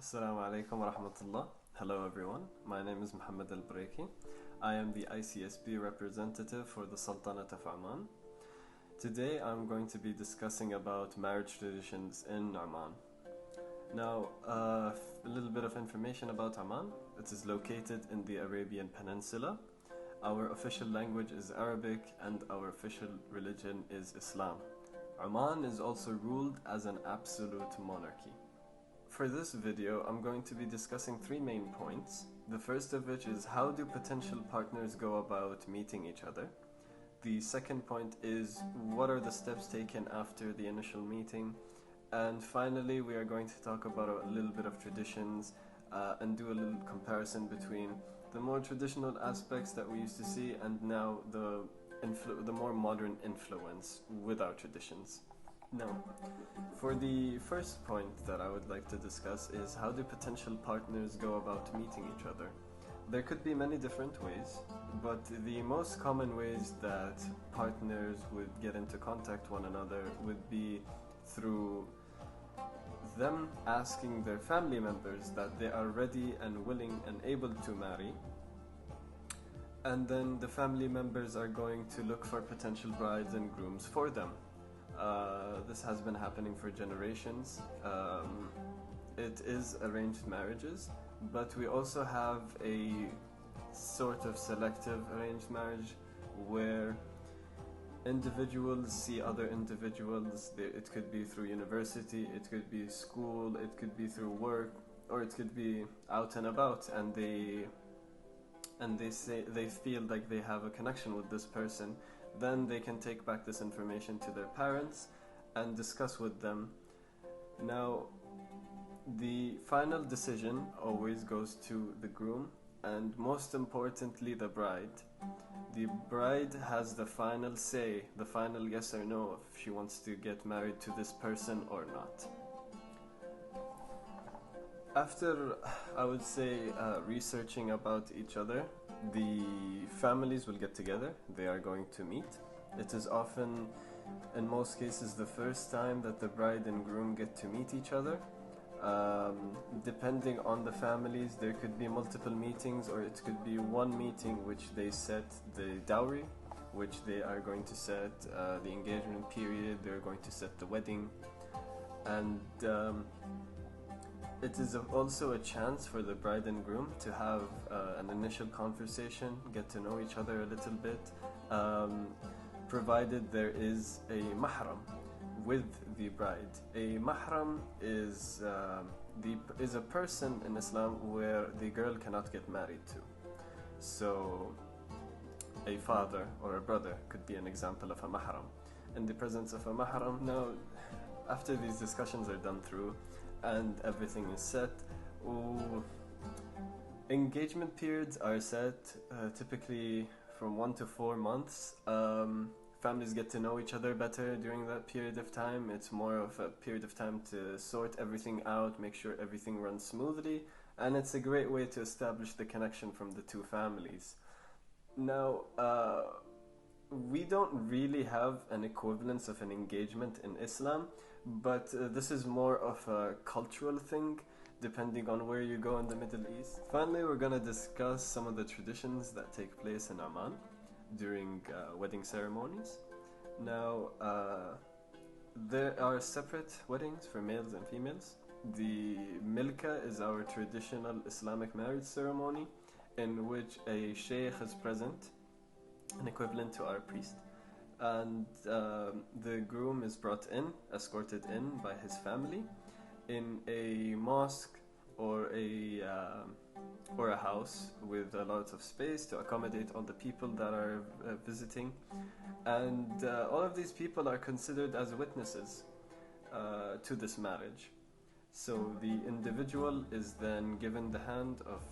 Assalamu alaikum wa rahmatullah. Hello everyone, my name is Muhammad al-Breiki. I am the ICSP representative for the Sultanate of Oman. Today I'm going to be discussing about marriage traditions in Oman. Now, a little bit of information about Oman. It is located in the Arabian Peninsula. Our official language is Arabic and our official religion is Islam. Oman is also ruled as an absolute monarchy. For this video, I'm going to be discussing three main points. The first of which is how do potential partners go about meeting each other? The second point is what are the steps taken after the initial meeting? And finally, we are going to talk about a little bit of traditions and do a little comparison between the more traditional aspects that we used to see and now the more modern influence with our traditions. Now, for the first point that I would like to discuss is how do potential partners go about meeting each other? There could be many different ways, but the most common ways that partners would get into contact one another would be through them asking their family members that they are ready and willing and able to marry, and then the family members are going to look for potential brides and grooms for them. This has been happening for generations. It is arranged marriages, but we also have a sort of selective arranged marriage where individuals see other individuals. It could be through university, it could be school, it could be through work, or it could be out and about, and they say they feel like they have a connection with this person. Then they can take back this information to their parents and discuss with them. Now, the final decision always goes to the groom and most importantly the bride. The bride has the final say, the final yes or no if she wants to get married to this person or not. After, I would say, researching about each other, the families will get together, they are going to meet. It is often, in most cases, the first time that the bride and groom get to meet each other. Depending on the families, there could be multiple meetings, or it could be one meeting which they set the dowry, which they are going to set the engagement period, they're going to set the wedding, and it is also a chance for the bride and groom to have an initial conversation, get to know each other a little bit, provided there is a mahram with the bride. A mahram is a person in Islam where the girl cannot get married to. So a father or a brother could be an example of a mahram. In the presence of a mahram, now after these discussions are done through and everything is set, engagement periods are set typically from 1 to 4 months. Families get to know each other better during that period of time. It's more of a period of time to sort everything out, make sure everything runs smoothly, and it's a great way to establish the connection from the two families. Now, we don't really have an equivalence of an engagement in Islam, but this is more of a cultural thing depending on where you go in the Middle East. Finally, we're going to discuss some of the traditions that take place in Oman during wedding ceremonies. Now, there are separate weddings for males and females. The milka is our traditional Islamic marriage ceremony in which a sheikh is present, an equivalent to our priest, and the groom is brought in, escorted in by his family in a mosque or a house with a lot of space to accommodate all the people that are visiting, and all of these people are considered as witnesses to this marriage. So the individual is then given the hand of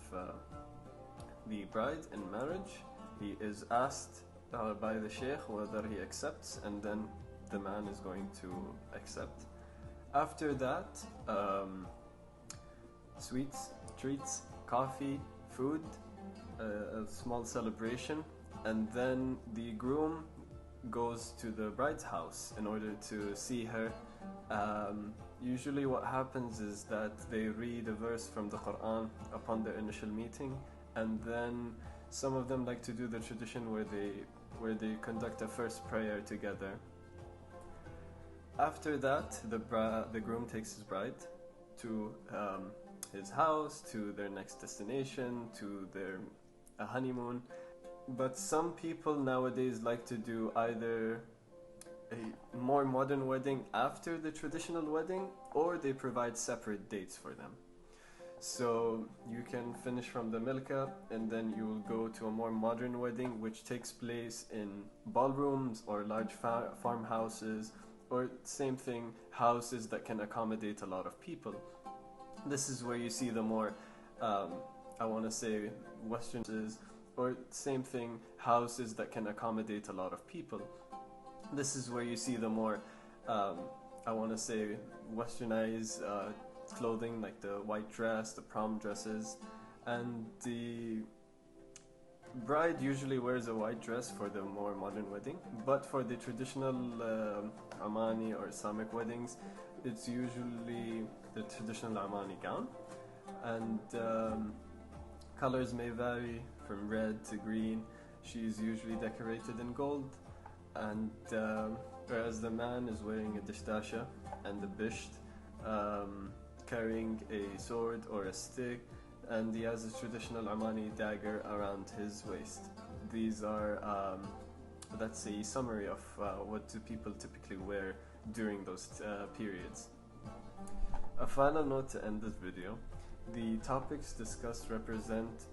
the bride in marriage. He is asked by the sheikh whether he accepts, and then the man is going to accept. After that, sweets, treats, coffee, food, a small celebration, and then the groom goes to the bride's house in order to see her Usually what happens is that they read a verse from the Quran upon their initial meeting, and then some of them like to do the tradition where they conduct a first prayer together. After that, the groom takes his bride to his house, to their next destination, to their honeymoon. But some people nowadays like to do either a more modern wedding after the traditional wedding, or they provide separate dates for them. So you can finish from the milka and then you will go to a more modern wedding, which takes place in ballrooms or large farmhouses, or same thing, houses that can accommodate a lot of people. This is where you see the more, I want to say, Western, or same thing, houses that can accommodate a lot of people. This is where you see the more, I want to say, westernized clothing, like the white dress, the prom dresses, and the bride usually wears a white dress for the more modern wedding, but for the traditional Omani or Islamic weddings, it's usually the traditional Omani gown, and colors may vary from red to green. She's usually decorated in gold, and whereas the man is wearing a dishdasha and a bisht, carrying a sword or a stick, and he has a traditional Omani dagger around his waist. These are, that's a summary of what do people typically wear during those periods. A final note to end this video: the topics discussed represent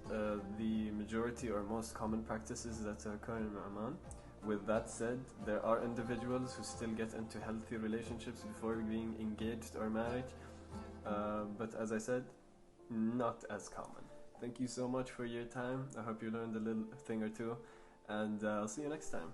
the majority or most common practices that occur in Oman. With that said, there are individuals who still get into healthy relationships before being engaged or married, but as I said, not as common. Thank you so much for your time. I hope you learned a little thing or two, and I'll see you next time.